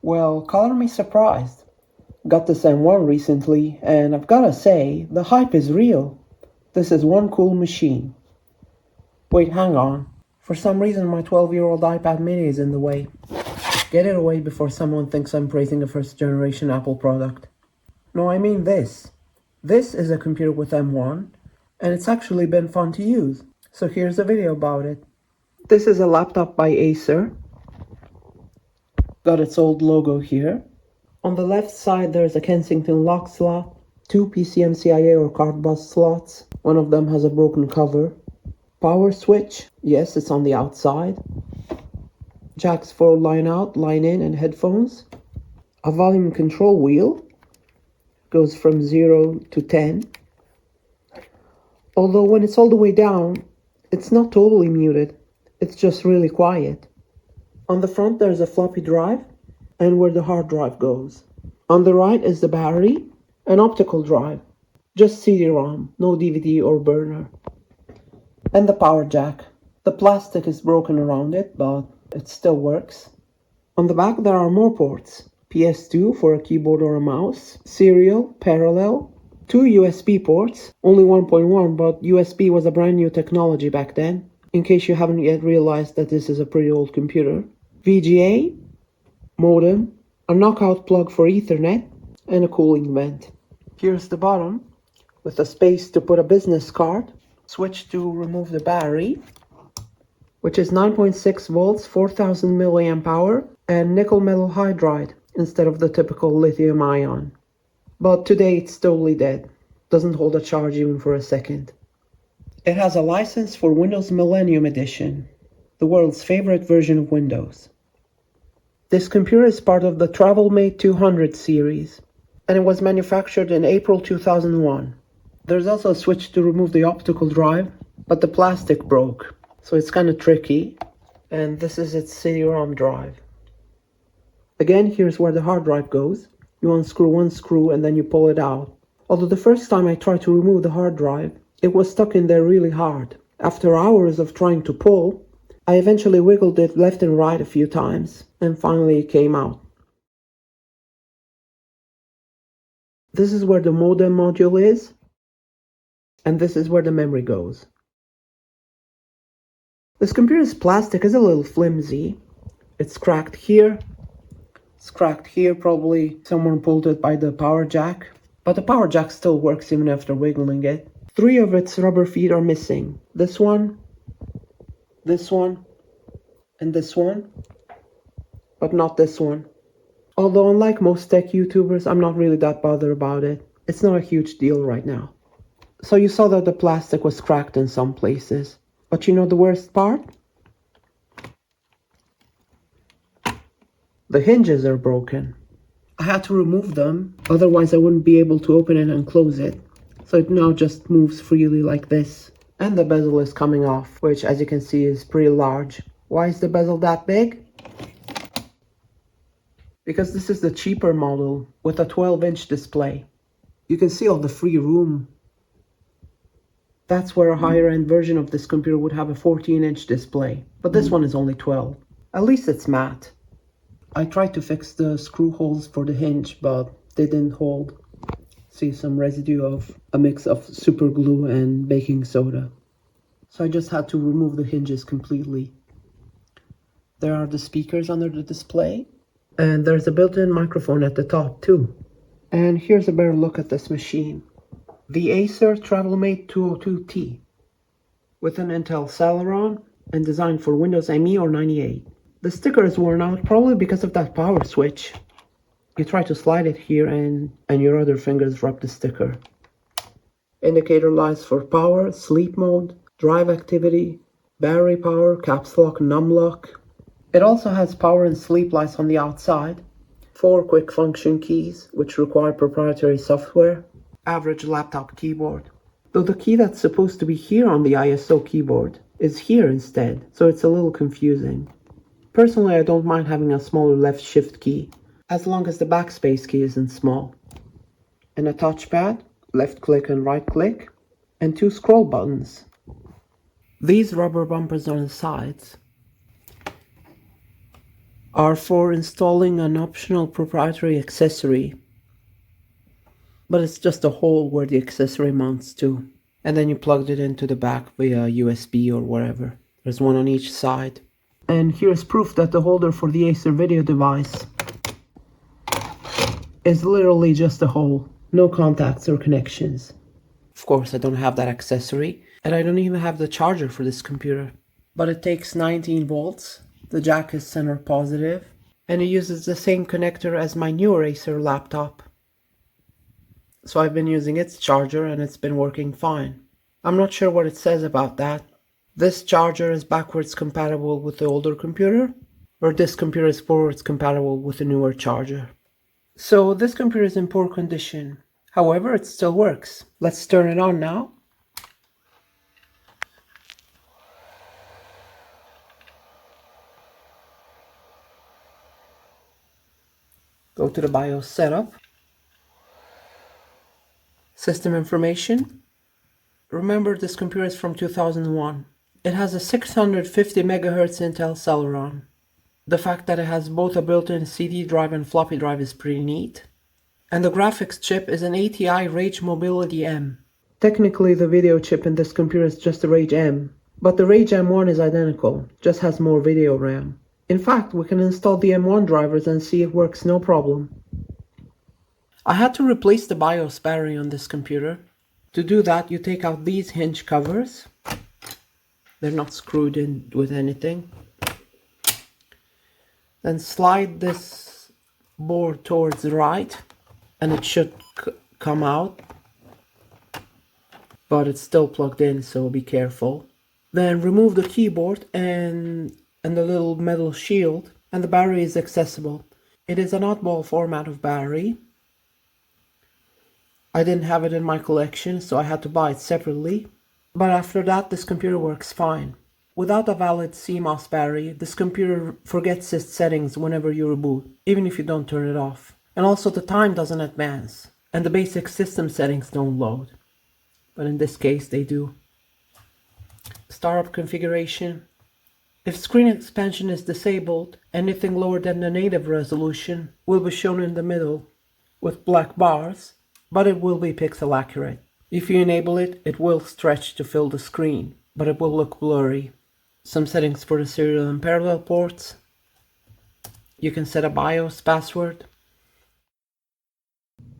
Well, color me surprised. Got this M1 recently, and I've gotta say, the hype is real. This is one cool machine. Wait, hang on. For some reason my 12-year-old iPad mini is in the way. Get it away before someone thinks I'm praising a first-generation Apple product. No, I mean this. This is a computer with M1, and it's actually been fun to use. So here's a video about it. This is a laptop by Acer. Got its old logo here. On the left side there's a Kensington lock slot, two PCMCIA or card bus slots. One of them has a broken cover. Power switch, yes, it's on the outside. Jacks for line out, line in, and headphones. A volume control wheel. Goes from 0 to 10. Although when it's all the way down, it's not totally muted. It's just really quiet. On the front there's a floppy drive and where the hard drive goes. On the right is the battery, an optical drive. Just CD-ROM, no DVD or burner. And the power jack. The plastic is broken around it, but it still works. On the back there are more ports. PS2 for a keyboard or a mouse, serial, parallel, two USB ports, only 1.1, but USB was a brand new technology back then, in case you haven't yet realized that this is a pretty old computer. VGA, modem, a knockout plug for Ethernet, and a cooling vent. Here's the bottom, with a space to put a business card. Switch to remove the battery, which is 9.6 volts, 4000 milliamp hour, and nickel metal hydride instead of the typical lithium ion. But today it's totally dead. Doesn't hold a charge even for a second. It has a license for Windows Millennium Edition, the world's favorite version of Windows. This computer is part of the TravelMate 200 series, and it was manufactured in April 2001. There's also a switch to remove the optical drive, but the plastic broke, so it's kind of tricky. And this is its CD-ROM drive. Again, here's where the hard drive goes. You unscrew one screw and then you pull it out. Although the first time I tried to remove the hard drive, it was stuck in there really hard. After hours of trying to pull, I eventually wiggled it left and right a few times, and finally it came out. This is where the modem module is, and this is where the memory goes. This computer's plastic is a little flimsy. It's cracked here. It's cracked here, probably someone pulled it by the power jack. But the power jack still works even after wiggling it. 3 of its rubber feet are missing. This one, and this one. But not this one. Although unlike most tech YouTubers, I'm not really that bothered about it. It's not a huge deal right now. So you saw that the plastic was cracked in some places. But you know the worst part? The hinges are broken. I had to remove them, otherwise I wouldn't be able to open it and close it. So it now just moves freely like this. And the bezel is coming off, which as you can see is pretty large. Why is the bezel that big? Because this is the cheaper model with a 12-inch display. You can see all the free room. That's where a higher end version of this computer would have a 14-inch display. But this one is only 12. At least it's matte. I tried to fix the screw holes for the hinge, but they didn't hold. See some residue of a mix of super glue and baking soda. So I just had to remove the hinges completely. There are the speakers under the display. And there's a built-in microphone at the top too. And here's a better look at this machine. The Acer TravelMate 202T. With an Intel Celeron and designed for Windows ME or 98. The sticker is worn out, probably because of that power switch. You try to slide it here and your other fingers rub the sticker. Indicator lights for power, sleep mode, drive activity, battery power, caps lock, num lock. It also has power and sleep lights on the outside. 4 quick function keys, which require proprietary software. Average laptop keyboard. Though the key that's supposed to be here on the ISO keyboard is here instead, so it's a little confusing. Personally, I don't mind having a smaller left shift key, as long as the backspace key isn't small. And a touchpad, left click and right click, and 2 scroll buttons. These rubber bumpers on the sides are for installing an optional proprietary accessory, but it's just a hole where the accessory mounts to, and then you plugged it into the back via USB or wherever. There's one on each side. And here's proof that the holder for the Acer video device is literally just a hole, no contacts or connections. Of course, I don't have that accessory, and I don't even have the charger for this computer. But it takes 19 volts, the jack is center positive, and it uses the same connector as my newer Acer laptop. So I've been using its charger and it's been working fine. I'm not sure what it says about that. This charger is backwards compatible with the older computer, or this computer is forwards compatible with the newer charger. So this computer is in poor condition. However, it still works. Let's turn it on now. Go to the BIOS setup. System information. Remember, this computer is from 2001. It has a 650 MHz Intel Celeron. The fact that it has both a built-in CD drive and floppy drive is pretty neat. And the graphics chip is an ATI Rage Mobility M. Technically, the video chip in this computer is just the Rage M, but the Rage M1 is identical, just has more video RAM. In fact, we can install the M1 drivers and see it works no problem. I had to replace the BIOS battery on this computer. To do that, you take out these hinge covers. They're not screwed in with anything. Then slide this board towards the right, and it should come out. But it's still plugged in, so be careful. Then remove the keyboard and the little metal shield, and the battery is accessible. It is an oddball format of battery. I didn't have it in my collection, so I had to buy it separately. But after that, this computer works fine. Without a valid CMOS battery, this computer forgets its settings whenever you reboot, even if you don't turn it off. And also the time doesn't advance, and the basic system settings don't load. But in this case, they do. Startup configuration. If screen expansion is disabled, anything lower than the native resolution will be shown in the middle with black bars, but it will be pixel accurate. If you enable it, it will stretch to fill the screen, but it will look blurry. Some settings for the serial and parallel ports. You can set a BIOS password.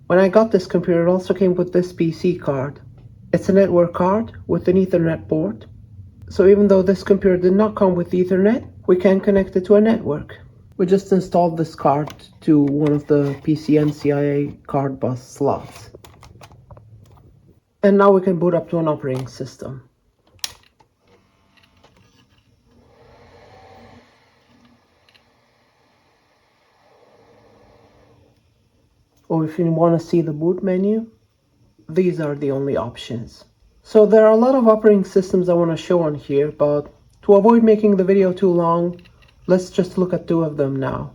When I got this computer, it also came with this PC card. It's a network card with an Ethernet port. So even though this computer did not come with Ethernet, we can connect it to a network. We just installed this card to one of the PCNCIA card bus slots. And now we can boot up to an operating system. Or if you want to see the boot menu, these are the only options. So there are a lot of operating systems I want to show on here, but to avoid making the video too long, let's just look at two of them now.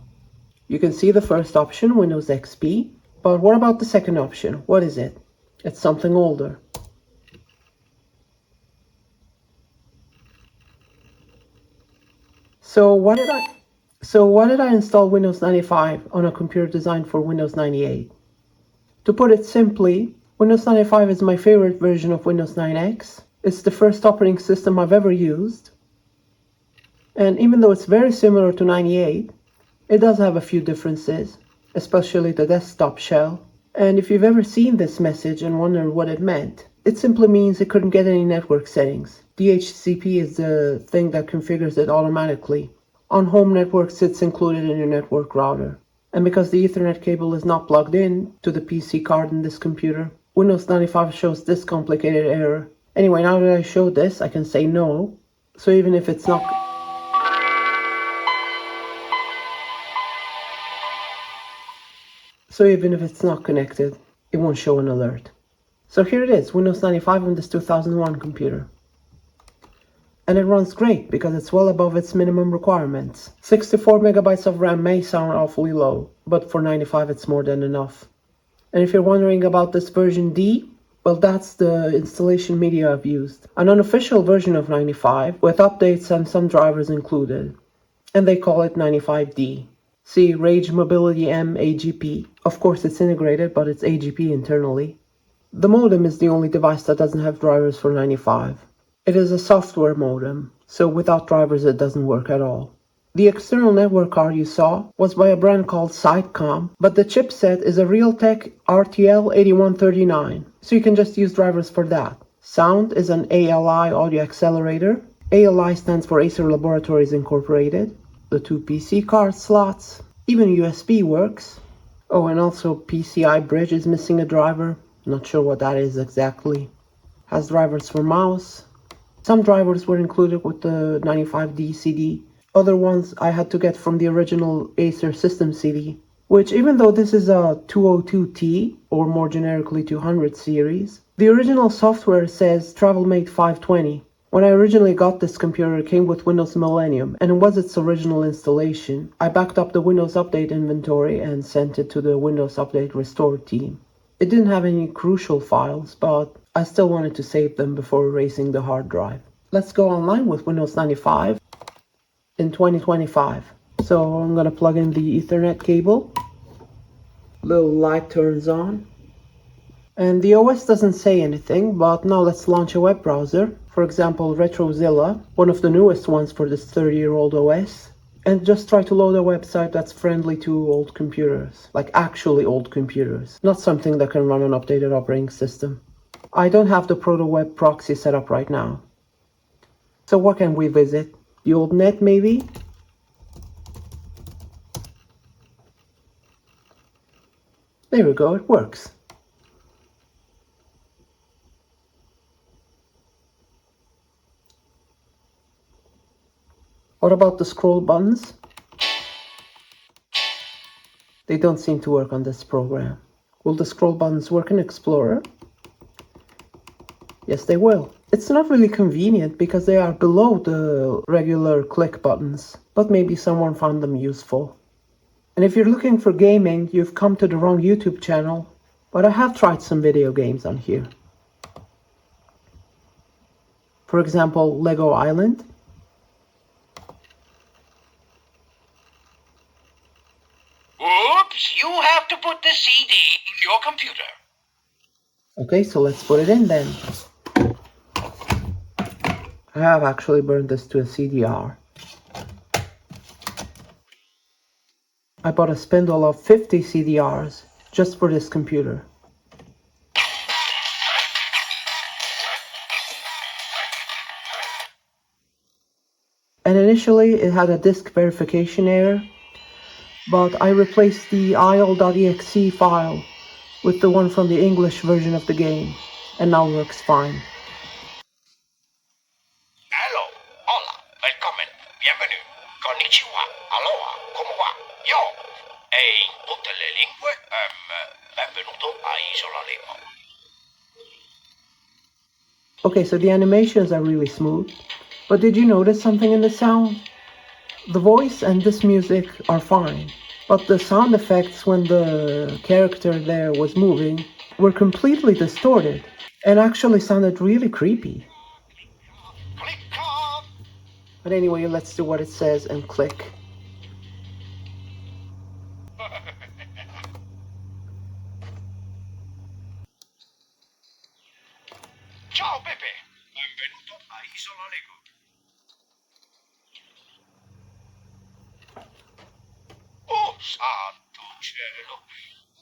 You can see the first option, Windows XP, but what about the second option? What is it? It's something older. So why did I install Windows 95 on a computer designed for Windows 98? To put it simply, Windows 95 is my favorite version of Windows 9X. It's the first operating system I've ever used. And even though it's very similar to 98, it does have a few differences, especially the desktop shell. And if you've ever seen this message and wondered what it meant, it simply means it couldn't get any network settings. DHCP is the thing that configures it automatically. On home networks, it's included in your network router. And because the Ethernet cable is not plugged in to the PC card in this computer, Windows 95 shows this complicated error. Anyway, now that I showed this, I can say no. So even if it's not connected, it won't show an alert. So here it is, Windows 95 on this 2001 computer. And it runs great because it's well above its minimum requirements. 64 megabytes of RAM may sound awfully low, but for 95 it's more than enough. And if you're wondering about this version D, well, that's the installation media I've used. An unofficial version of 95 with updates and some drivers included. And they call it 95D. See Rage Mobility M AGP. Of course it's integrated, but it's AGP internally. The modem is the only device that doesn't have drivers for 95. It is a software modem, so without drivers it doesn't work at all. The external network card you saw was by a brand called Sidecom, but the chipset is a Realtek RTL8139, so you can just use drivers for that. Sound is an ALI audio accelerator. ALI stands for Acer Laboratories Incorporated. The two PC card slots. Even USB works. Oh, and also PCI bridge is missing a driver. Not sure what that is exactly. Has drivers for mouse. Some drivers were included with the 95D CD. Other ones I had to get from the original Acer System CD, which even though this is a 202T, or more generically 200 series, the original software says TravelMate 520. When I originally got this computer, it came with Windows Millennium, and it was its original installation. I backed up the Windows Update inventory and sent it to the Windows Update Restore team. It didn't have any crucial files, but I still wanted to save them before erasing the hard drive. Let's go online with Windows 95 in 2025. So I'm gonna plug in the Ethernet cable. Little light turns on. And the OS doesn't say anything, but now let's launch a web browser. For example, RetroZilla, one of the newest ones for this 30-year-old OS. And just try to load a website that's friendly to old computers. Like actually old computers. Not something that can run an updated operating system. I don't have the ProtoWeb proxy set up right now. So what can we visit? The old net maybe? There we go, it works. What about the scroll buttons? They don't seem to work on this program. Will the scroll buttons work in Explorer? Yes, they will. It's not really convenient because they are below the regular click buttons, but maybe someone found them useful. And if you're looking for gaming, you've come to the wrong YouTube channel, but I have tried some video games on here. For example, Lego Island. Oops, you have to put the CD in your computer. Okay, so let's put it in then. I have actually burned this to a CDR. I bought a spindle of 50 CDRs just for this computer. And initially it had a disk verification error, but I replaced the IL.exe file with the one from the English version of the game, and now works fine. Hello, hola, welcome, bienvenue, konnichiwa, aloha, come va, yo. E in tutte le lingue, benvenuto a Isola Lemo. Okay, so the animations are really smooth, but did you notice something in the sound? The voice and this music are fine, but the sound effects when the character there was moving were completely distorted and actually sounded really creepy. Click on. But anyway, let's do what it says and click. Ciao Pepe, benvenuto a Isola Lego. Oh santo cielo,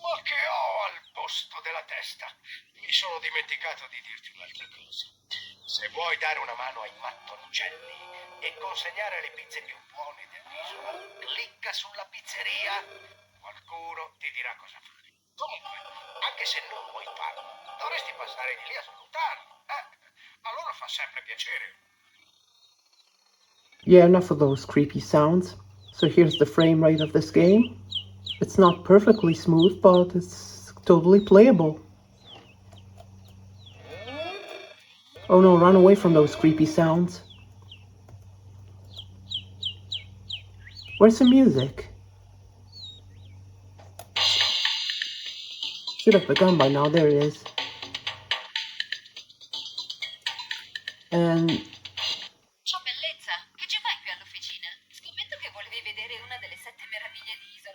ma che ho al posto della testa? Mi sono dimenticato di dirti un'altra cosa. Se vuoi dare una mano ai mattoncelli e consegnare le pizze più buone dell'isola, clicca sulla pizzeria. Qualcuno ti dirà cosa fare. Comunque, anche se non vuoi farlo, dovresti passare di lì a salutarli. A loro fa sempre piacere. Yeah, enough of those creepy sounds. So here's the frame rate of this game. It's not perfectly smooth, but it's totally playable. Oh no, run away from those creepy sounds. Where's the music? Should have begun by now, there it is. And Ciao bellezza, che ci fai qui all'officina? Scommetto che volevi vedere una delle 7 meraviglie di Isola.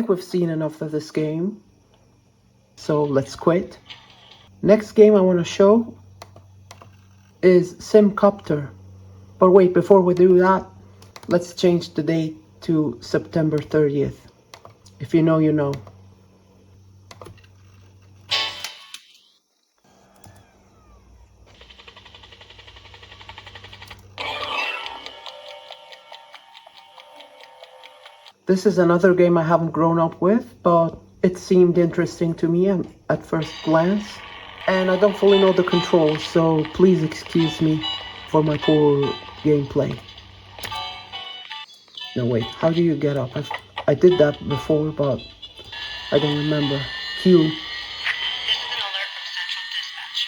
think we've seen enough of this game, so let's quit. Next game I want to show is SimCopter. But wait, before we do that, let's change the date to September 30th. If you know, you know. This is another game I haven't grown up with, but it seemed interesting to me at first glance. And I don't fully know the controls, so please excuse me for my poor gameplay. No wait, how do you get up? I did that before, but I don't remember. Q. This is an alert from Central Dispatch.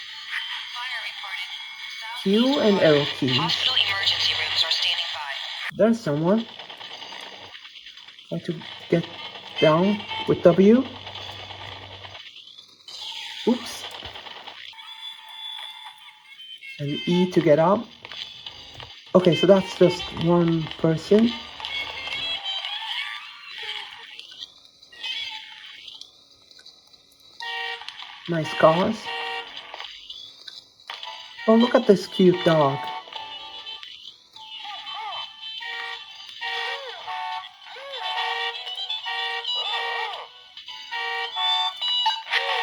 Fire reported. Q and arrow keys. Hospital emergency rooms are standing by. There's someone. Try to get down with W. Oops. And E to get up. Okay, so that's just one person. Nice cars. Oh, look at this cute dog.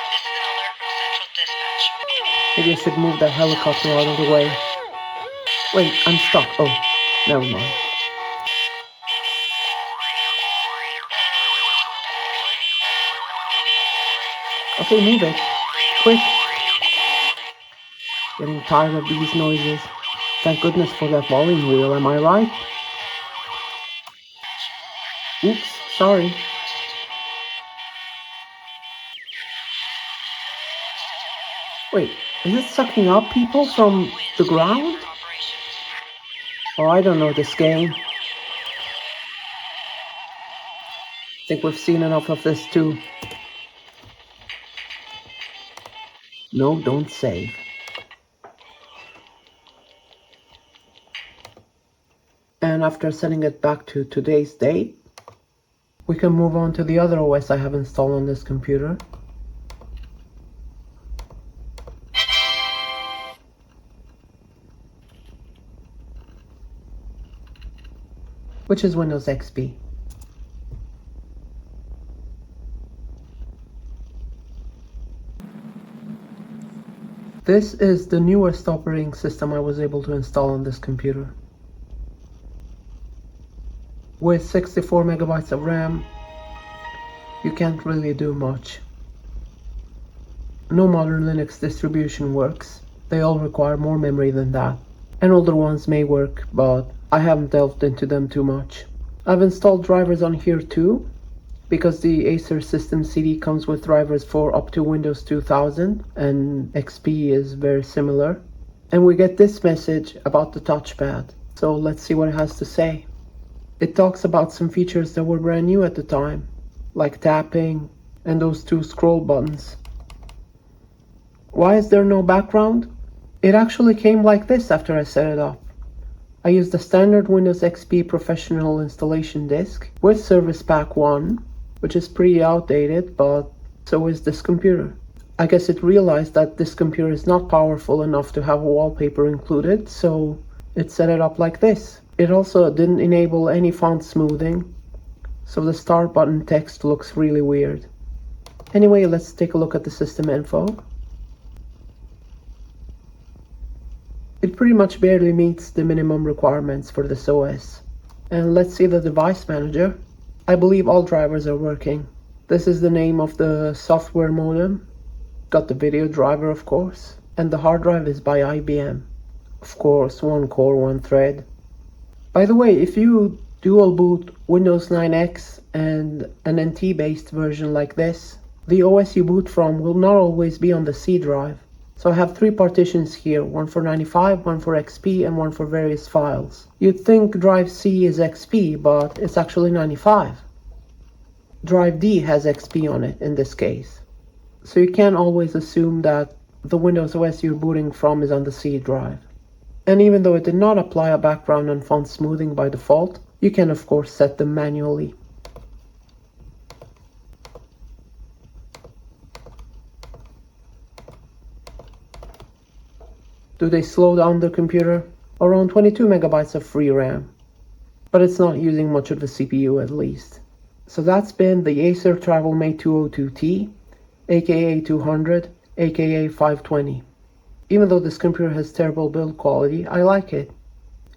This is an alert from Central Dispatch. Maybe I should move that helicopter out of the way. Wait, I'm stuck. Oh, never mind. Okay, move it. Quick. Getting tired of these noises. Thank goodness for that volume wheel, am I right? Oops, sorry. Wait, is it sucking up people from the ground? Oh, I don't know this game. Think we've seen enough of this too. No, don't save. And after setting it back to today's date, we can move on to the other OS I have installed on this computer. Which is Windows XP. This is the newest operating system I was able to install on this computer. With 64 megabytes of RAM, you can't really do much. No modern Linux distribution works. They all require more memory than that. And older ones may work, but I haven't delved into them too much. I've installed drivers on here too, because the Acer system CD comes with drivers for up to Windows 2000, and XP is very similar. And we get this message about the touchpad. So let's see what it has to say. It talks about some features that were brand new at the time, like tapping and those two scroll buttons. Why is there no background? It actually came like this after I set it up. I used the standard Windows XP Professional installation disk with Service Pack 1, which is pretty outdated, but so is this computer. I guess it realized that this computer is not powerful enough to have a wallpaper included, so it set it up like this. It also didn't enable any font smoothing, so the start button text looks really weird. Anyway, let's take a look at the system info. It pretty much barely meets the minimum requirements for this OS. And let's see the device manager. I believe all drivers are working. This is the name of the software modem. Got the video driver, of course. And the hard drive is by IBM. Of course, one core, one thread. By the way, if you dual boot Windows 9X and an NT based version like this, the OS you boot from will not always be on the C drive. So I have 3 partitions here, one for 95, one for XP, and one for various files. You'd think drive C is XP, but it's actually 95. Drive D has XP on it in this case. So you can't always assume that the Windows OS you're booting from is on the C drive. And even though it did not apply a background and font smoothing by default, you can of course set them manually. Do they slow down the computer? Around 22 megabytes of free RAM. But it's not using much of the CPU at least. So that's been the Acer TravelMate 202T, aka 200, aka 520. Even though this computer has terrible build quality, I like it.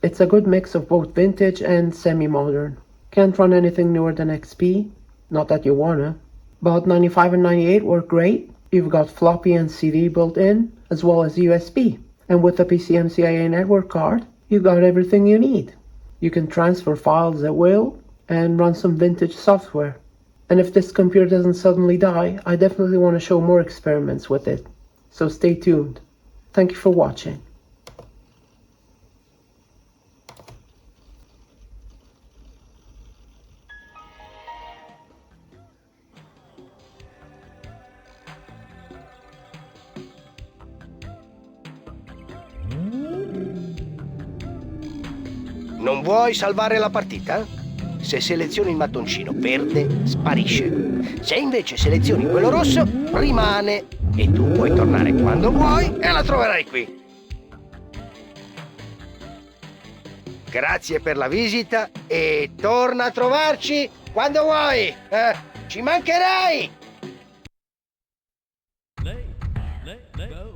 It's a good mix of both vintage and semi-modern. Can't run anything newer than XP, not that you wanna. But 95 and 98 work great. You've got floppy and CD built in, as well as USB. And with the PCMCIA network card, you've got everything you need. You can transfer files at will and run some vintage software. And if this computer doesn't suddenly die, I definitely want to show more experiments with it. So stay tuned. Thank you for watching. Non vuoi salvare la partita? Se selezioni il mattoncino verde, sparisce. Se invece selezioni quello rosso, rimane. E tu puoi tornare quando vuoi e la troverai qui. Grazie per la visita e torna a trovarci quando vuoi. Ci mancherai! Let go.